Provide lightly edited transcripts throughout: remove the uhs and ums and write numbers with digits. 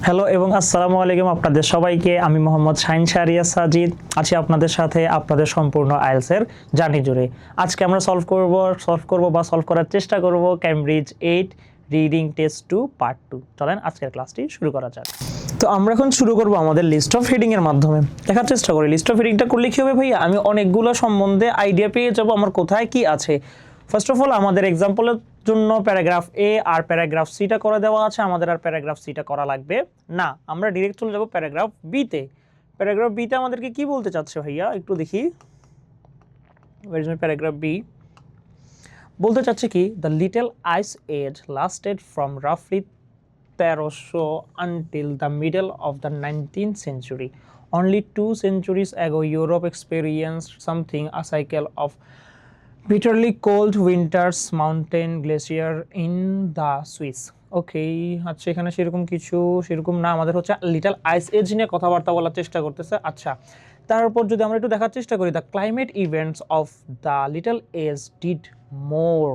Hello এবং আসসালামু আলাইকুম আপনাদের সবাইকে। আমি মোহাম্মদ শাহিন শাহরিয়ার সাজিদ আছি আপনাদের সাথে আপনাদের সম্পূর্ণ আইএলটিএস এর জার্নি জুড়ে। আজকে আমরা সলভ করার চেষ্টা করব ক্যামব্রিজ 8 রিডিং টেস্ট 2 পার্ট 2। চলেন আজকের ক্লাসটি শুরু করা যাক। তো আমরা এখন শুরু করব আমাদের লিস্ট অফ হেডিং এর মাধ্যমে। দেখার চেষ্টা করি লিস্ট অফ হেডিংটা করলে কি হবে ভাইয়া, আমি অনেকগুলো সম্বন্ধে আইডিয়া পেয়ে যাব আমার কোথায় কি আছে। ফার্স্ট অফ অল আমাদের এক্সাম্পলের জন্য প্যারাগ্রাফ এ আর প্যারাগ্রাফ সিটা করে দেওয়া আছে, আমাদের আর প্যারাগ্রাফ সিটা করা লাগবে না, আমরা ডিরেক্ট চলে যাব প্যারাগ্রাফ বিতে। প্যারাগ্রাফ বিতে আমাদেরকে কি বলতে চাচ্ছে ভাইয়া একটু দেখি। প্যারাগ্রাফ বি বলতে চাচ্ছে কি, the little ice age lasted from রাফলি 1300 until the middle of the 19th century. Only 2 centuries ago, Europe experienced something a cycle of bitterly cold winters, mountain glacier in the Swiss. ওকে, আচ্ছা এখানে সেরকম না, আমাদের হচ্ছে লিটল আইস এজ নিয়ে কথাবার্তা বলার চেষ্টা করতেছে। আচ্ছা তারপর যদি আমরা একটু দেখার চেষ্টা করি, the climate events of the little age did more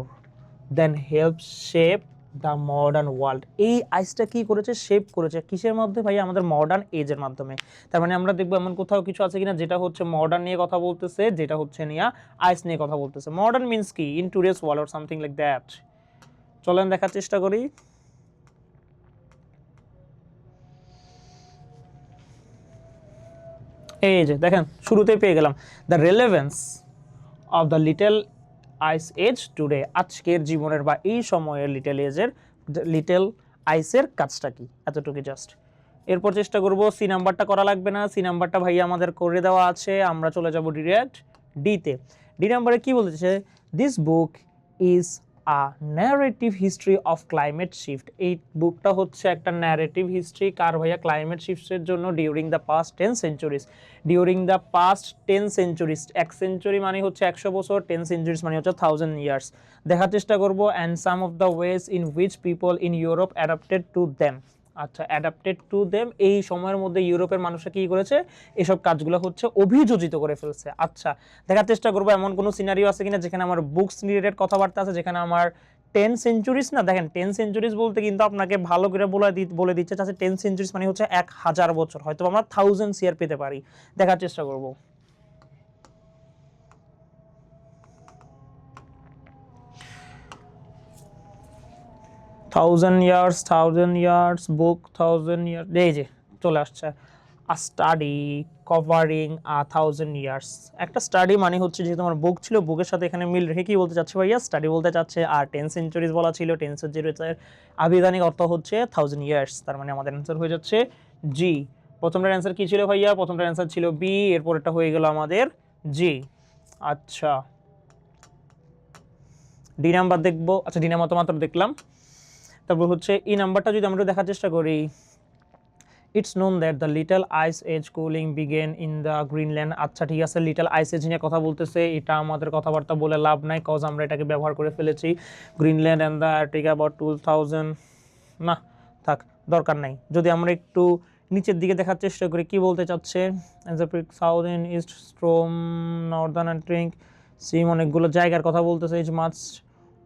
than help shape the modern world. এই আইসটা কি করেছে, শেপ করেছে কিসের মধ্যে ভাই, আমাদের মডার্ন এজের মাধ্যমে। তার মানে আমরা দেখবো এমন কোথাও কিছু আছে কিনা যেটা হচ্ছে মডার্ন নিয়ে কথা বলতেছে, যেটা হচ্ছে নিয়ে আইস নিয়ে কথা বলতেছে। মডার্ন মিন্স কি, in today's world or something like that. চলেন দেখার চেষ্টা করি। এই যে দেখেন শুরুতেই পেয়ে গেলাম, the relevance of the little ice age today. আজকের জীবনের বা এই সময়ের লিটল আইসের কাজটা কি, এতটুকু জাস্ট। এরপর চেষ্টা করব সি নাম্বারটা করা লাগবে না, সি নাম্বারটা ভাইয়া আমাদের করে দেওয়া আছে, আমরা চলে যাব ডিরেক্ট ডিতে। ডি নাম্বারে কি বলতেছে, this book is a narrative history of climate shift. এই বুকটা হচ্ছে একটা ন্যারেটিভ হিস্ট্রি কার ভাইয়া, ক্লাইমেট শিফটের জন্য during the past 10 centuries. During the past 10 centuries, 1 century মানে হচ্ছে 100 বছর, 10 সেঞ্চুরিজ মানে হচ্ছে 1000 ইয়ার্স। দেখার চেষ্টা করব and some of the ways in which people in Europe adapted to them. আচ্ছা অ্যাডাপ্টেড টু দেম, এই সময়ের মধ্যে ইউরোপের মানুষরা কি করেছে, এসব কাজগুলো হচ্ছে অভিযোজিত করে ফেলছে। আচ্ছা দেখার চেষ্টা করবো এমন কোনো সিনারিও আছে কিনা যেখানে আমার বুকস রিলেটেড কথাবার্তা আছে, যেখানে আমার 10 সেঞ্চুরিজ না, দেখেন 10 সেঞ্চুরিজ বলতে কিন্তু আপনাকে ভালো করে বলে দিচ্ছে 10 সেঞ্চুরিজ মানে হচ্ছে 1000 বছর, হয়তো আমরা 1000 ইয়ার পেতে পারি। দেখার চেষ্টা করব। থাউজেন্ড ইয়ার্স বুক 1000 ইয়ার, এই যে চলে আসছে আ স্টাডি কভারিং 1000 ইয়ার্স। একটা স্টাডি মানে হচ্ছে যে তোমার বুক ছিল, বুকের সাথে এখানে মিল রেখে কি বলতে চাচ্ছে ভাইয়া, স্টাডি বলতে চাচ্ছে। আর 10 সেঞ্চুরিজ বলা ছিল, 10 সেঞ্চুরিজের আবিধানিক অর্থ হচ্ছে 1000 ইয়ার্স। তার মানে আমাদের অ্যান্সার হয়ে যাচ্ছে জি। প্রথমটার অ্যান্সার কি ছিল ভাইয়া, প্রথমটার অ্যান্সার ছিল বি, এরপর এটা হয়ে গেল আমাদের জি। আচ্ছা ডি নাম্বার দেখবো। আচ্ছা ডি নাম্বার তো মাত্র দেখলাম, তারপর হচ্ছে এই নাম্বারটা যদি আমরা দেখার চেষ্টা করি, it's known that the little ice age cooling began in the Greenland. আচ্ছা ঠিক আছে, লিটল আইস এজ নিয়ে কথা বলতেছে, এটা আমাদের কথাবার্তা বলে লাভ নাই, কজ আমরা এটাকে ব্যবহার করে ফেলেছি। গ্রিনল্যান্ড অ্যান্ড দ্য আর্কটিকা অ্যাবাউট 2000, না থাক দরকার নাই। যদি আমরা একটু নিচের দিকে দেখার চেষ্টা করি কি বলতে চাচ্ছে, south in east storm northern and ট্রিঙ্ক সিম, অনেকগুলো জায়গার কথা বলতেছে। Is much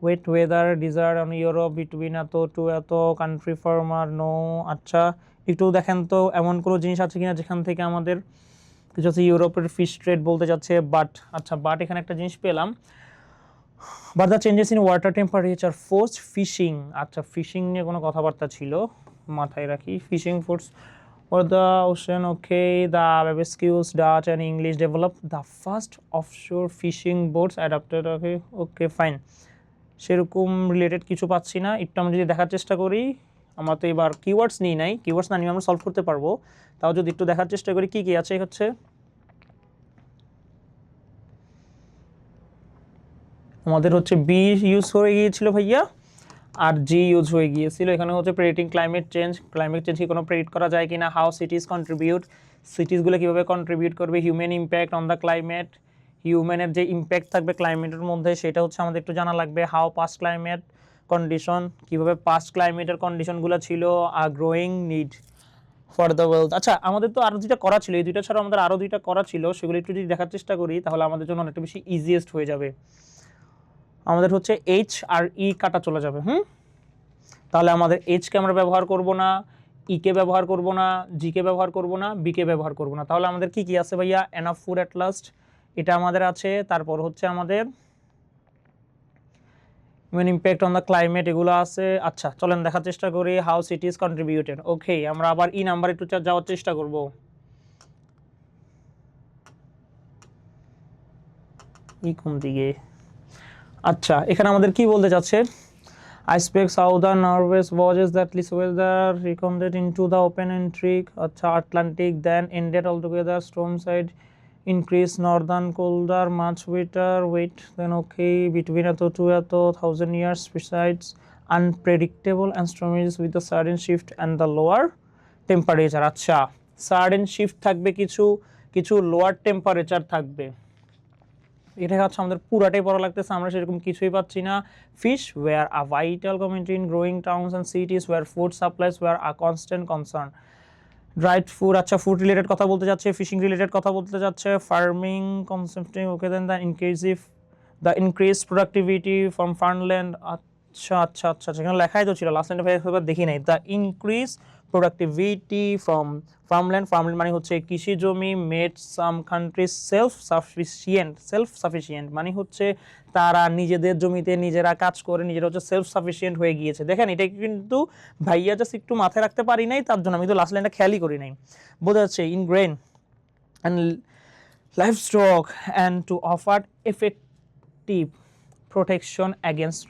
wet weather desert on Europe between এত টু এত কান্ট্রি ফার্মার নো। আচ্ছা একটু দেখেন তো এমন কোনো জিনিস আছে কিনা যেখান থেকে আমাদের কিছু হচ্ছে ইউরোপের ফিশ ট্রেড বলতে যাচ্ছে, বাট আচ্ছা বাট এখানে একটা জিনিস পেলাম, but the changes in water temperature force fishing. আচ্ছা ফিশিং নিয়ে কোনো কথাবার্তা ছিল, মাথায় রাখি। Fishing force or the ocean. Okay, the Babescues, Dutch and English developed the first offshore fishing boats adapted. Okay fine, সেরকম রিলেটেড কিছু পাচ্ছি না। একটু আমরা যদি দেখার চেষ্টা করি, আমরা তো এবার কিওয়ার্ডস নিই নাই, কিওয়ার্ডস না নিয়ে আমরা সলভ করতে পারবো। তাও যদি একটু দেখার চেষ্টা করি কি কি আছে, হচ্ছে আমাদের হচ্ছে বি ইউজ হয়ে গিয়েছিল ভাইয়া, আর জি ইউজ হয়ে গিয়েছিল। এখানে হচ্ছে প্রেডিক্টিং ক্লাইমেট চেঞ্জ কি কোনো প্রেডিক্ট করা যায় কিনা, হাউ সিটিজ কন্ট্রিবিউট, সিটিজগুলো কীভাবে কন্ট্রিবিউট করবে, human impact on the climate, হিউম্যানের যে ইম্প্যাক্ট থাকবে ক্লাইমেটের মধ্যে সেটা হচ্ছে আমাদের একটু জানা লাগবে। হাউ পাস্ট ক্লাইমেট কন্ডিশন, কীভাবে পাস্ট ক্লাইমেটের কন্ডিশনগুলো ছিল, আর growing need for the wealth. আচ্ছা আমাদের তো আরও দুইটা করা ছিল, এই দুইটা ছাড়া আমাদের আরও দুইটা করা ছিল, সেগুলো একটু যদি দেখার চেষ্টা করি তাহলে আমাদের জন্য অনেকটা বেশি ইজিয়েস্ট হয়ে যাবে। আমাদের হচ্ছে এইচ আর ই কাটা চলে যাবে, তাহলে আমাদের এইচকে আমরা ব্যবহার করব না, ই কে ব্যবহার করব না, জি কে ব্যবহার করব না, বি কে ব্যবহার করব না। তাহলে আমাদের কি কি আছে ভাইয়া? এনাফ ফুড অ্যাট লাস্ট, এটা আমাদের আছে। তারপর হচ্ছে আমাদের main impact on the climate, এগুলো আছে। আচ্ছা চলেন দেখার চেষ্টা করি হাউ সিটিজ কন্ট্রিবিউটেড। ওকে, আমরা আবার ই নাম্বার একটু যাওয়ার চেষ্টা করব। ই কোন দিকে? আচ্ছা, এখানে আমাদের কি বলতে চাচ্ছে? Icebergs how the Norway's waters that least weather reconded into the open intrigue. আচ্ছা, Atlantic then ended altogether. Storm side increased northern colder, much wetter wait then okay between a to 1,000 years. Besides unpredictable and storms with the sudden shift and the lower temperature. আচ্ছা, sudden shift থাকবে, কিছু কিছু lower temperature থাকবে। এটা হচ্ছে আমাদের পুরাটাই পড়া লাগতেছে, আমরা সেরকম কিছুই পাচ্ছি না। Fish were a vital community in growing towns and cities were food supplies were a constant concern. Dried food, আচ্ছা ফুড রিলেটেড কথা বলতে যাচ্ছে, ফিশিং রিলেটেড কথা বলতে যাচ্ছে, farming concepting. Okay then the increase productivity from farmland. আচ্ছা আচ্ছা আচ্ছা, সেখানে লেখাই তো ছিল, লাস্ট লাইনটা দেখি নাই। The increase productivity from farmland, farmland মানে হচ্ছে কৃষি জমি, made some countries self sufficient মানে হচ্ছে তারা নিজেদের জমিতে নিজেরা কাজ করে নিজেরা হচ্ছে সেলফ সাফিসিয়েন্ট হয়ে গিয়েছে। দেখেন এটা কিন্তু ভাইয়া জাস্ট একটু মাথায় রাখতে পারি নাই, তার জন্য আমি তো লাস্ট লাইনটা খেয়ালই করি নাই। বোঝা যাচ্ছে in grain and livestock and to offer effective protection against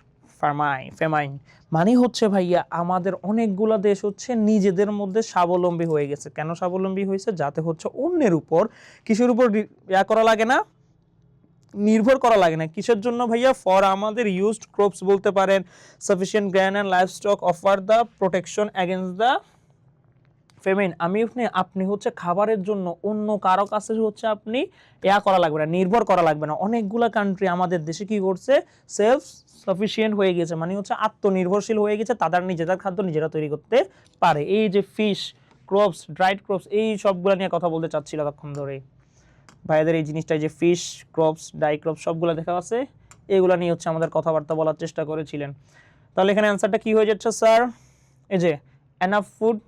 ফেমাইন মানে হচ্ছে ভাইয়া আমাদের অনেকগুলো দেশ হচ্ছে নিজেদের মধ্যে স্বাবলম্বী হয়ে গেছে। কেন স্বাবলম্বী হয়েছে? যাতে হচ্ছে অন্যের উপর, কিসের উপর করা লাগে না, নির্ভর করা লাগে না। কিসের জন্য ভাইয়া? ফর আমাদের ইউজড ক্রপস বলতে পারেন, sufficient grain and livestock offer the protection against the famine. আপনি হচ্ছে খাবারের জন্য অন্য কারো কাছে হচ্ছে আপনি করা লাগবে না, নির্ভর করা লাগবে না। অনেকগুলা কান্ট্রি আমাদের দেশে কি করছে? সেলফ সাফিসিয়েন্ট হয়ে গেছে, মানে হচ্ছে আত্মনির্ভরশীল হয়ে গেছে, তাদের নিজেদের খাদ্য নিজেরা তৈরি করতে পারে। এই যে ফিশ, ক্রপস, ড্রাইড ক্রপস, এই সবগুলো নিয়ে কথা বলতে চাচ্ছিল এতক্ষণ ধরে ভাইয়াদের। এই জিনিসটা যে ফিশ, ক্রপস, ড্রাই ক্রপস সবগুলো দেখা আছে, এগুলো নিয়ে হচ্ছে আমাদের কথাবার্তা বলার চেষ্টা করেছিলেন। তাহলে এখানে অ্যান্সারটা কি হয়ে যাচ্ছে স্যার? এই যে এনাফ ফুড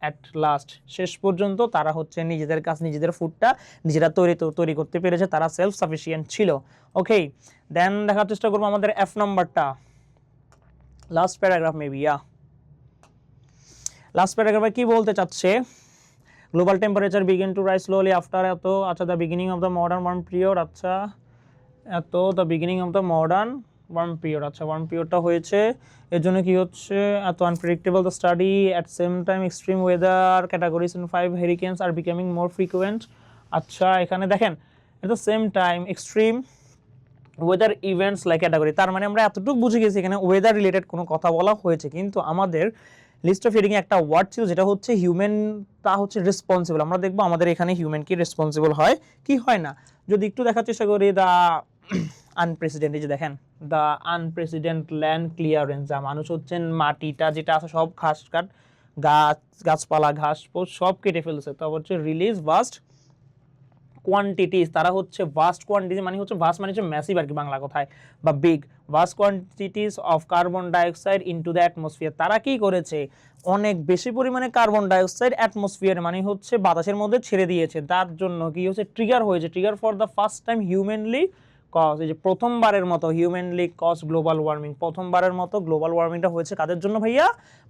অ্যাট লাস্ট, শেষ পর্যন্ত তারা হচ্ছে নিজেদের কাছে নিজেদের ফুডটা নিজেরা তৈরি করতে পেরেছে, তারা সেলফ সাফিসিয়েন্ট ছিল। ওকে, দেন দেখার চেষ্টা করবো আমাদের এফ নাম্বারটা, লাস্ট প্যারাগ্রাফ মেবি। লাস্ট প্যারাগ্রাফে কি বলতে চাচ্ছে? Global temperature begin to rise slowly after at, আচ্ছা the beginning of the modern warm period. আচ্ছা at the beginning of the modern warm period, আচ্ছা ওয়ার্ম পিরিয়ডটা হয়েছে এর জন্য কি হচ্ছে? এত unpredictable the study at same time extreme weather categories in 5 hurricanes are becoming more frequent. আচ্ছা এখানে দেখেন at the same time extreme weather events like category, তার মানে আমরা এতটুকু বুঝে গেছি এখানে ওয়েদার রিলেটেড কোনো কথা বলা হয়েছে, কিন্তু আমাদের লিস্ট অফ হিয়ারিং একটা ওয়ার্ড ছিল যেটা হচ্ছে হিউম্যান, তা হচ্ছে রেসপন্সিবল। আমরা দেখবো আমাদের এখানে হিউম্যান কি রেসপন্সিবল হয় কি হয় না। যদি একটু দেখার চেষ্টা করি, দ্য আনপ্রেসিডেন্ট, এই যে দেখেন দ্য আনপ্রেসিডেন্ট ল্যান্ড ক্লিয়ারেন্স, যা মানুষ হচ্ছেন মাটিটা যেটা আছে সব গাছপালা ঘাস সব কেটে ফেলছে। তারপর হচ্ছে রিলিজ ভাস্ট কোয়ান্টিটিস, তারা হচ্ছে ভাস্ট কোয়ান্টিটি মানে হচ্ছে ভাস্ট মানে হচ্ছে ম্যাসিভ আর কি বাংলা কথায়, বা big vast quantities of carbon dioxide into the atmosphere. তারা কি করেছে? অনেক বেশি পরিমাণে কার্বন ডাইঅক্সাইড অ্যাটমসফিয়ার মানে হচ্ছে বাতাসের মধ্যে ছেড়ে দিয়েছে। তার জন্য কি হচ্ছে? ট্রিগার হয়েছে, trigger for the first time humanly cause, এই যে প্রথমবারের মতো হিউম্যানলি কজ গ্লোবাল ওয়ার্মিং, প্রথমবারের মতো গ্লোবাল ওয়ার্মিংটা হয়েছে কাদের জন্য ভাইয়া?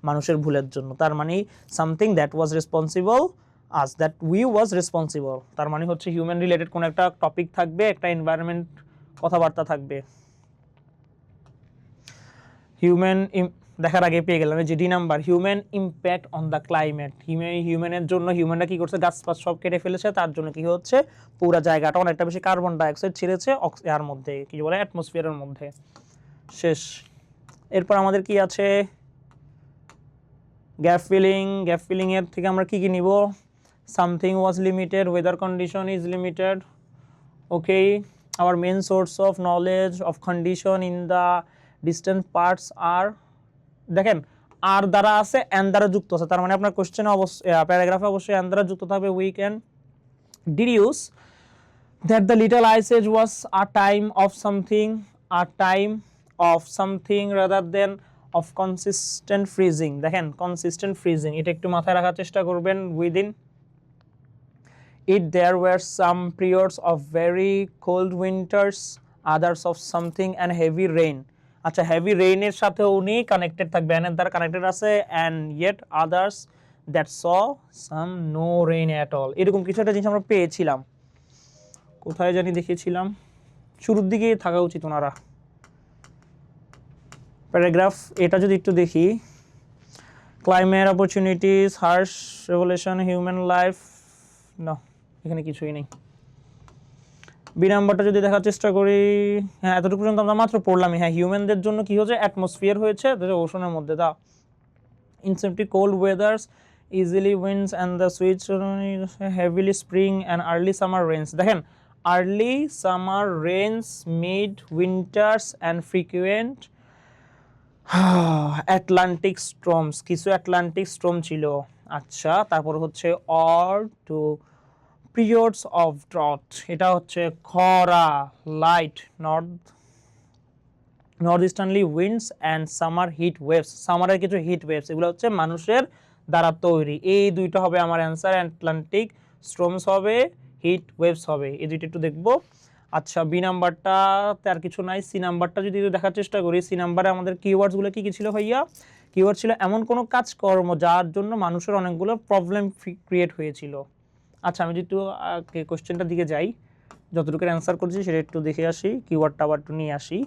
মানুষের ভুলের জন্য। তার মানে something that was responsible us, that we was responsible, তার মানে হচ্ছে হিউম্যান রিলেটেড কোনো একটা টপিক থাকবে, একটা এনভায়রনমেন্ট কথাবার্তা থাকবে। হিউম্যান দেখার আগে পেয়ে গেলাম যে ডি নাম্বার, human impact on the climate. হিউম্যানের জন্য হিউম্যানরা কি করছে? গাছপাত সব কেটে ফেলেছে, তার জন্য কি হচ্ছে? পুরো জায়গাটা অনেকটা বেশি কার্বন ডাইঅক্সাইড ছেড়েছে এর মধ্যে, কি বলে অ্যাটমসফিয়ারের মধ্যে। শেষ। এরপর আমাদের কি আছে? Gap filling. গ্যাপ ফিলিং এর থেকে আমরা কি কি নিব? Something was limited, weather condition is limited. Okay, our main source of knowledge of condition in the distant parts are, দেখেন আর দ্বারা আছে এন্ড দ্বারা যুক্ত আছে, তার মানে আপনার কোশ্চেনে অবশ্যই প্যারাগ্রাফে অবশ্যই এন্ড দ্বারা যুক্ত থাকবে। We can deduce that the little ice age was a time of something rather than of consistent freezing. দেখেন কনসিস্টেন্ট ফ্রিজিং, এটা একটু মাথায় রাখার চেষ্টা করবেন। Within it there were some periods of very cold winters, others of something and heavy rain। আচ্ছা, heavy রেইনের সাথে উনি কানেক্টেড থাকবে, এর দ্বারা কানেক্টেড আছে, and yet others that saw some no rain at all। এরকম কিছু একটা জিনিস আমরা পেয়েছিলাম, কোথায় জানি দেখেছিলাম, শুরুর দিকে থাকা উচিত ওনারা। প্যারাগ্রাফ এটা যদি একটু দেখি, climate opportunities, harsh revolution, human life, না এখানে কিছুই নেই। বি নাম্বারটা যদি দেখার চেষ্টা করি, হ্যাঁ এতটুকু পর্যন্ত আমরা মাত্র পড়লামই। হ্যাঁ, হিউম্যানদের জন্য কি হচ্ছে, অ্যাটমসফিয়ার হয়েছে ওশনের মধ্যে, দা ইনসেপ্টি cold weathers, easily winds and the switch heavily spring and early summer rains. দেখেন early summer rains, mid winters and frequent Atlantic storms, কিছু অ্যাটলান্টিক স্ট্রম ছিল। আচ্ছা, তারপর হচ্ছে or two periods of drought, এটা হচ্ছে খরা, light north easterly winds and summer heat waves, সামারের কিছু হিট ওয়েভস, এগুলো হচ্ছে মানুষের দ্বারা তৈরি। এই দুইটা হবে আমার অ্যান্সার, অ্যাটলান্টিক স্ট্রমস হবে, হিট ওয়েভস হবে, এই দুইটা একটু দেখবো। আচ্ছা, বি নাম্বারটাতে আর কিছু নাই। সি নাম্বারটা যদি দেখার চেষ্টা করি, সি নাম্বারে আমাদের কিওয়ার্ডসগুলো কি কি ছিল ভাইয়া? কিওয়ার্ড ছিল এমন কোনো কাজকর্ম যার জন্য মানুষের অনেকগুলো প্রবলেম ক্রিয়েট হয়েছিল। আচ্ছা, আমি যদি একটু কোশ্চেনটার দিকে যাই, যতটুকু অ্যান্সার করছি সেটা একটু দেখে আসি, কিওয়ার্ডটা আবার একটু নিয়ে আসি,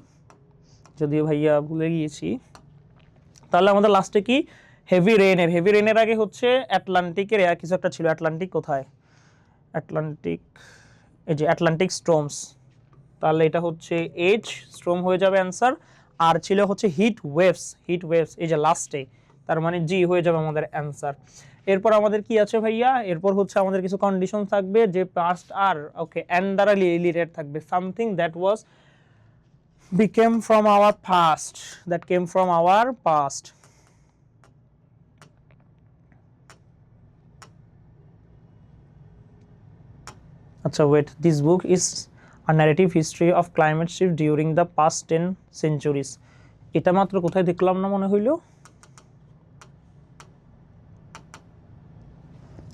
যদিও ভাইয়া ভুলে গিয়েছি। তাহলে আমাদের লাস্টে কি, হেভি রেনের আগে হচ্ছে অ্যাটলান্টিকের কিছু একটা ছিল, অ্যাটলান্টিক কোথায়, অ্যাটলান্টিক, এই যে অ্যাটলান্টিক স্ট্রমস, তাহলে এটা হচ্ছে এইচ, স্ট্রম হয়ে যাবে অ্যান্সার। আর ছিল হচ্ছে হিট ওয়েভস, এই যে লাস্টে, তার মানে জি হয়ে যাবে আমাদের অ্যান্সার। এরপর আমাদের কি আছে ভাইয়া, এরপর হচ্ছে আমাদের কিছু কন্ডিশন থাকবে, যে পাস্ট আর ওকে এন্ড দ্বারা রিলেটেড থাকবে, something that was became from our past, that came from our past। আচ্ছা wait, this book is a narrative history of climate shift during the past 10 centuries। এটা মাত্র কোথায় দেখলাম না মনে হইলো,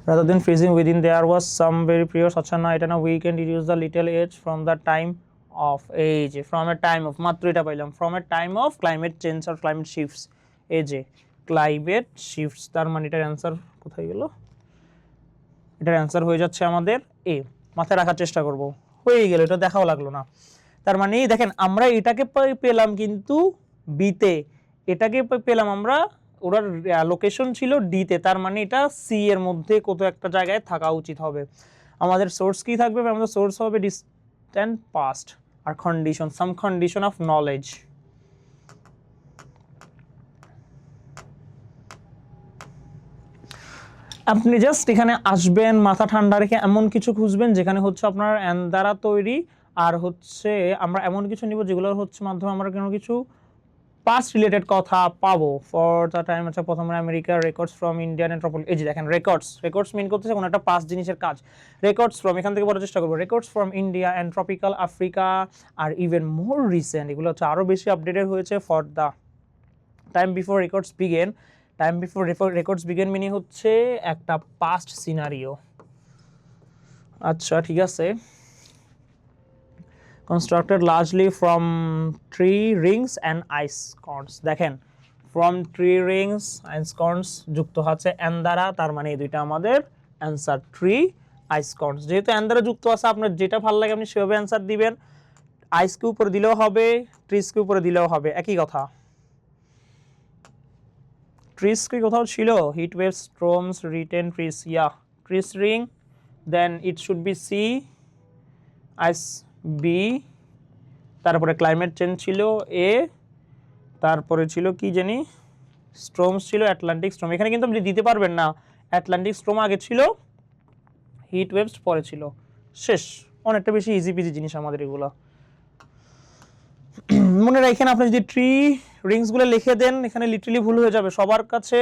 rather than freezing within there was some very periods, আচ্ছা না এটা না, we can reduce the little age from the time of age, from a time of, মাত্র এটা পাইলাম, from a time of climate change or climate shifts, এই যে climate shifts, তার মানে এটার অ্যান্সার কোথায় গেল, এটার অ্যান্সার হয়ে যাচ্ছে আমাদের এ। মাথায় রাখার চেষ্টা করব, হয়ে গেল, এটা দেখাও লাগলো না। তার মানে দেখেন আমরা এটাকে পেলাম কিন্তু বিতে, এটাকে পেলাম আমরা, ওটার লোকেশন ছিল ডিতে, তার মানে এটা সি এর মধ্যে কত একটা জায়গায় থাকা উচিত হবে। আমাদের সোর্স কি থাকবে, আমাদের সোর্স হবে ডিস্ট্যান্ট পাস্ট, আর condition, some condition of knowledge. আপনি জাস্ট এখানে আসবেন, মাথা ঠান্ডা রেখে এমন কিছু খুঁজবেন যেখানে হচ্ছে আপনার অ্যান দ্বারা তৈরি, আর হচ্ছে আমরা এমন কিছু নিব যেগুলোর হচ্ছে মাধ্যমে আমরা কোনো কিছু পাস্ট রিলেটেড কথা পাবো। ফর দ্য টাইম, আচ্ছা প্রথমে আমেরিকার রেকর্ডস ফ্রম ইন্ডিয়ান এন্ট্রোপলি, এই যে দেখেন রেকর্ডস মিন করতেছে কোনো একটা পাস্ট জিনিসের কাজ। রেকর্ডস ফ্রম, এখান থেকে বলার চেষ্টা করবো, records from India and tropical Africa আর ইভেন মোর রিসেন্ট, এগুলো হচ্ছে আরও বেশি আপডেটেড হয়েছে। For the time before records began, time before records began mini হচ্ছে একটা পাস্ট সিনারিও। আচ্ছা ঠিক আছে, constructed largely from tree rings and ice cones। দেখেন from tree rings and cones যুক্ত আছে and দ্বারা, তার মানে এই দুইটা আমাদের অ্যান্সার, tree ice cones। যেহেতু and দ্বারা যুক্ত আছে, আপনার যেটা ভালো লাগে আপনি সেভাবে অ্যান্সার দিবেন, আইসকে উপরে দিলেও হবে, ট্রিজকে উপরে দিলেও হবে, একই কথা। ট্রিজ কি কোথাও ছিল, heat wave, storms, written trees, yeah trees ring, then it should be sea, ice be, তারপরে ক্লাইমেট চেঞ্জ ছিল এ, তারপরে ছিল কি জানি, স্ট্রমস ছিল, অ্যাটলান্টিক স্ট্রম, এখানে কিন্তু আপনি দিতে পারবেন না, অ্যাটলান্টিক স্ট্রম আগে ছিল, হিট ওয়েভস পরে ছিল, শেষ। অনেকটা বেশি ইজি পিজি জিনিস আমাদের এগুলো মনে রাখেন। আপনি যদি ট্রি রিংসগুলো লিখে দেন, এখানে লিটারালি ভুল হয়ে যাবে, সবার কাছে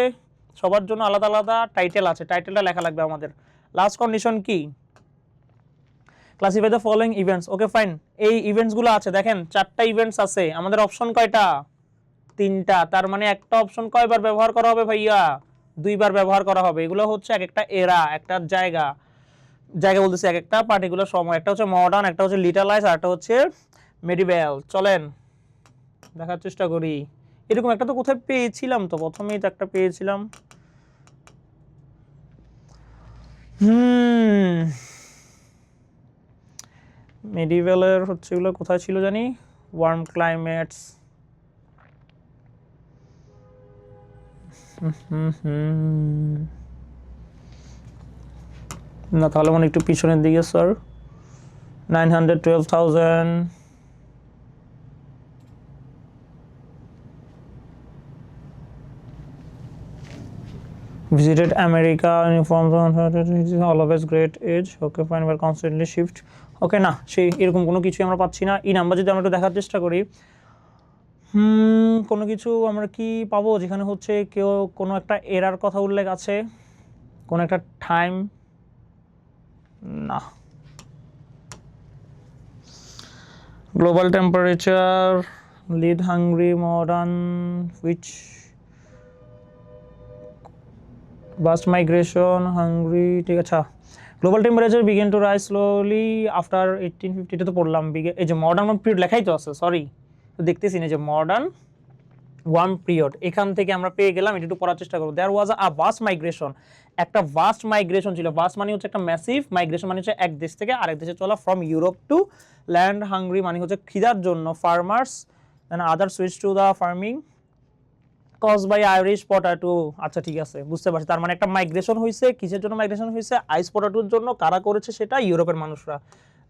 সবার জন্য আলাদা আলাদা টাইটেল আছে, টাইটেলটা লেখা লাগবে আমাদের। লাস্ট কন্ডিশন কি, classify the following events, okay fine, এই ইভেন্টসগুলো আছে, দেখেন 4টা ইভেন্টস আছে, আমাদের অপশন কয়টা, তিনটা, তার মানে একটা অপশন কয়বার ব্যবহার করা হবে ভাইয়া? দুইবার ব্যবহার করা হবে। এগুলো হচ্ছে এক একটা এরা, একটা জায়গা বলতেছি, এক একটা পার্টিকুলার সময়। একটা হচ্ছে মডার্ন, একটা হচ্ছে লিটালাইজ, আর একটা হচ্ছে মেডিভেল। চলেন দেখার চেষ্টা করি। এরকম একটা তো কোথায় পেয়েছিলাম, তো প্রথমেই তো একটা পেয়েছিলাম। মেডিভেলের হচ্ছে এগুলো কোথায় ছিল জানি, ওয়ার্ম ক্লাইমেটস। না, তাহলে মানে একটু পিছনের দিকে sir. 912,000। Visited America in forms of always great age. Okay, fine, but constantly shift. Okay, না সেই এরকম কোনো কিছু আমরা পাচ্ছি না। এই নাম্বার যদি আমরা একটু দেখার চেষ্টা করি, কোনো কিছু আমরা কি পাবো যেখানে হচ্ছে কেউ কোনো একটা এরার কথা উল্লেখ আছে, কোনো একটা টাইম? না। Global temperature, lead hungry, modern, which, vast migration, hungry, ঠিক আছে। Global temperature began to rise slowly after 1850, এটা তো পড়লাম। এই যে মডার্ন ওয়ার্ম পিরিয়ড লেখাই তো আছে, সরি তো দেখতেছি না যে মডার্ন ওয়ার্ম পিরিয়ড, এখান থেকে আমরা পেয়ে গেলাম। এটা একটু পড়ার চেষ্টা করবো। দেয়ার ওয়াজ আ ভাস্ট মাইগ্রেশন, একটা ভাস্ট মাইগ্রেশন ছিল। ভাস্ট মানে হচ্ছে একটা ম্যাসিভ, মাইগ্রেশন মানে হচ্ছে এক দেশ থেকে আরেক দেশে চলা, from Europe to land hungry মানে হচ্ছে খিদার জন্য, farmers then other switch to the farming cause by Irish potato. আচ্ছা ঠিক আছে, বুঝতে পারছি। তার মানে একটা মাইগ্রেশন হয়েছে, কিসের জন্য মাইগ্রেশন হয়েছে? আইস পটাটোর জন্য। কারা করেছে সেটা? ইউরোপের মানুষরা।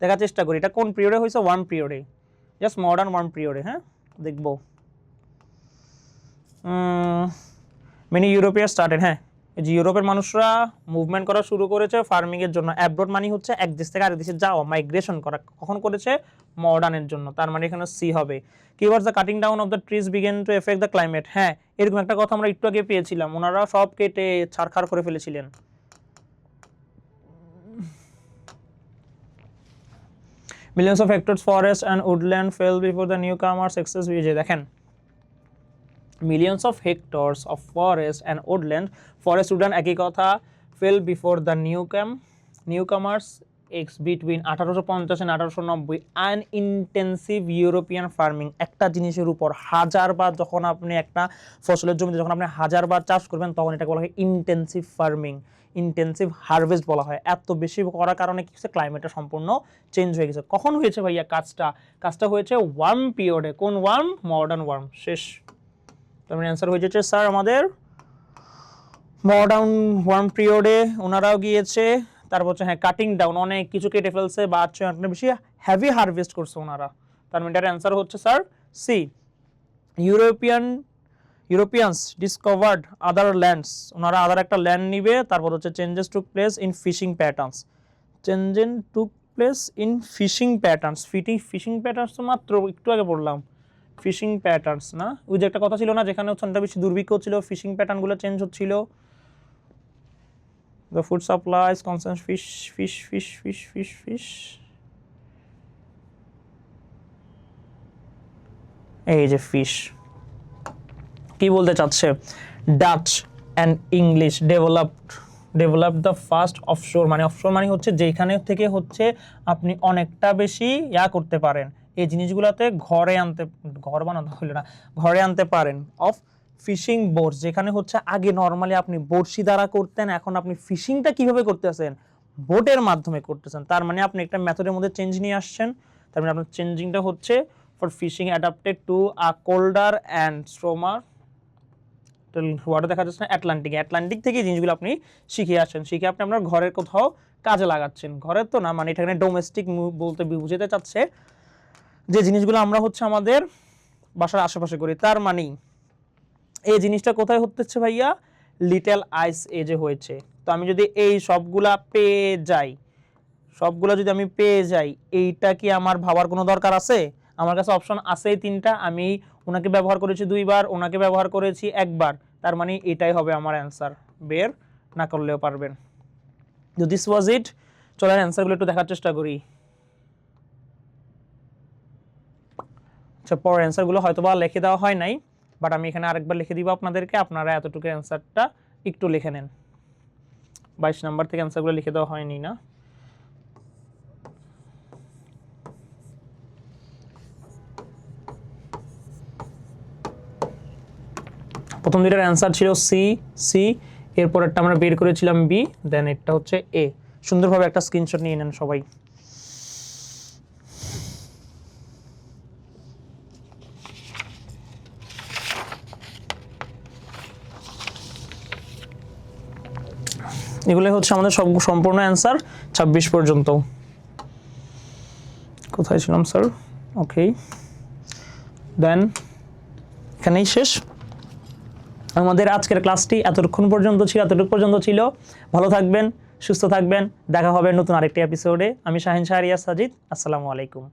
দেখার চেষ্টা করি এটা কোন পিরিয়ডে হয়েছে। ওয়ার্ম পিরিয়ডে, জাস্ট মডার্ন ওয়ার্ম পিরিয়ডে। হ্যাঁ দেখবো। মেনি ইউরোপিয়ান স্টার্টেড, হ্যাঁ এই যে ইউরোপের মানুষরা মুভমেন্ট করা শুরু করেছে ফার্মিং এর জন্য। অ্যাব্রোড মানে হচ্ছে এক দেশ থেকে আরেক দেশে যাওয়া, মাইগ্রেশন করা। কখন করেছে? মডার্নের জন্য। তার মানে এখানে সি হবে। Keywords the cutting down of the trees began to affect the climate. হ্যাঁ এরকম একটা কথা আমরা একটু আগে পেয়েছিলাম, ওনারা সব কেটে ছারখার করে ফেলেছিলেন। Millions of hectares forest and woodland fell before the new comers access ভিজে। দেখেন millions of hectares of forest and woodland, forest woodland একই কথা, fell before the newcomers between 1850 and 1890, an intensive European farming। একটা জিনিসের উপর হাজারবার যখন আপনি একটা ফসলের জমিতে যখন আপনি হাজারবার চাষ করবেন তখন এটাকে বলা হয় ইন্টেন্সিভ ফার্মিং, ইন্টেন্সিভ হারভেস্ট বলা হয়। এত বেশি করার কারণে কি হচ্ছে? ক্লাইমেটটা সম্পূর্ণ চেঞ্জ হয়ে গেছে। কখন হয়েছে ভাইয়া কাজটা হয়েছে ওয়ার্ম পিরিয়ডে। কোন ওয়ার্ম? Modern worm. শেষ। তার মানে অ্যান্সার হয়ে যাচ্ছে স্যার আমাদের মডার্ন ওয়ার্ম পিরিয়ডে ওনারাও গিয়েছে। তারপর হচ্ছে হ্যাঁ কাটিং ডাউন, অনেক কিছু কেটে ফেলছে বা অনেক বেশি হেভি হারভেস্ট করছে ওনারা। তার মানে এটার অ্যান্সার হচ্ছে sir C. Europeans discovered other lands, ওনারা আদার একটা ল্যান্ড নিবে। তারপর হচ্ছে changes took place in fishing patterns, fishing patterns তো মাত্র একটু আগে পড়লাম। ফিশিং প্যাটার্নস না, ওই যে একটা কথা ছিল না যেখানে হচ্ছে অনেকটা বেশি দুর্ভিক্ষ ছিল, ফিশিং প্যাটার্নগুলো চেঞ্জ হচ্ছিল। The food supplies constant fish. এই যে ফিশ কি বলতে চাচ্ছে? Dutch and English developed the first offshore, মানে অফশোর মানে হচ্ছে যেখানে থেকে হচ্ছে আপনি অনেকটা বেশি করতে পারেন, এই জিনিসগুলোতে ঘরে আনতে পারেন। অফ ফিশিং বোটস, যেখানে হচ্ছে আগে নর্মালি আপনি বড়শি দ্বারা করতেন, এখন আপনি ফিশিংটা কিভাবে করতেছেন? বোটের মাধ্যমে করতেছেন। তার মানে আপনি একটা মেথডের মধ্যে চেঞ্জ নিয়ে আসছেন। তার মানে আপনার চেঞ্জিংটা হচ্ছে for fishing adapted to a colder and stormier water. দেখা যাচ্ছে না আটলান্টিক থেকে জিনিসগুলো আপনি শিখে আসছেন, শিখে আপনি আপনার ঘরের কোথাও কাজে লাগাচ্ছেন। ঘরের তো না, মানে এখানে ডোমেস্টিক বলতে বুঝাতে চাচ্ছে যে জিনিসগুলো আমরা হচ্ছে আমাদের বাসার আশেপাশে করি। তার মানে এই জিনিসটা কোথায় হচ্ছে ভাইয়া? লিটল আইস এজে হয়েছে। তো আমি যদি এই সবগুলা যদি আমি পেয়ে যাই, এইটা কি আমার ভাবার কোনো দরকার আছে? আমার কাছে অপশন আছেই তিনটা। আমি ওনাকে ব্যবহার করেছি দুইবার, ওনাকে ব্যবহার করেছি একবার। তার মানে এটাই হবে আমার অ্যান্সার। বের না করলেও পারবেন। তো দিস ওয়াজ ইট। চলেন অ্যান্সারগুলো একটু দেখার চেষ্টা করি। আচ্ছা পরের অ্যান্সারগুলো হয়তো বা লিখে দেওয়া হয় নাই, বাট আমি এখানে আরেকবার লিখে দিব আপনাদেরকে, আপনারা এতটুকু অ্যান্সারটা একটু লিখে নেন। 22 নাম্বার থেকে অ্যান্সারগুলো লিখে দেওয়া হয়নি না। প্রথম দুইটার অ্যান্সার ছিল সি, এরপরেরটা আমরা বের করেছিলাম বি, দেন এটা হচ্ছে এ। সুন্দরভাবে একটা স্ক্রিনশট নিয়ে নেন সবাই। এগুলো হচ্ছে আমাদের সব সম্পূর্ণ অ্যান্সার 26 পর্যন্ত। কোথায় ছিলাম স্যার? ওকে, দেন এখানেই শেষ আমাদের আজকের ক্লাসটি। এতটুকু পর্যন্ত ছিল। ভালো থাকবেন, সুস্থ থাকবেন, দেখা হবে নতুন আরেকটি এপিসোডে। আমি শাহিন শাহরিয়ার সাজিদ, আসসালামু আলাইকুম।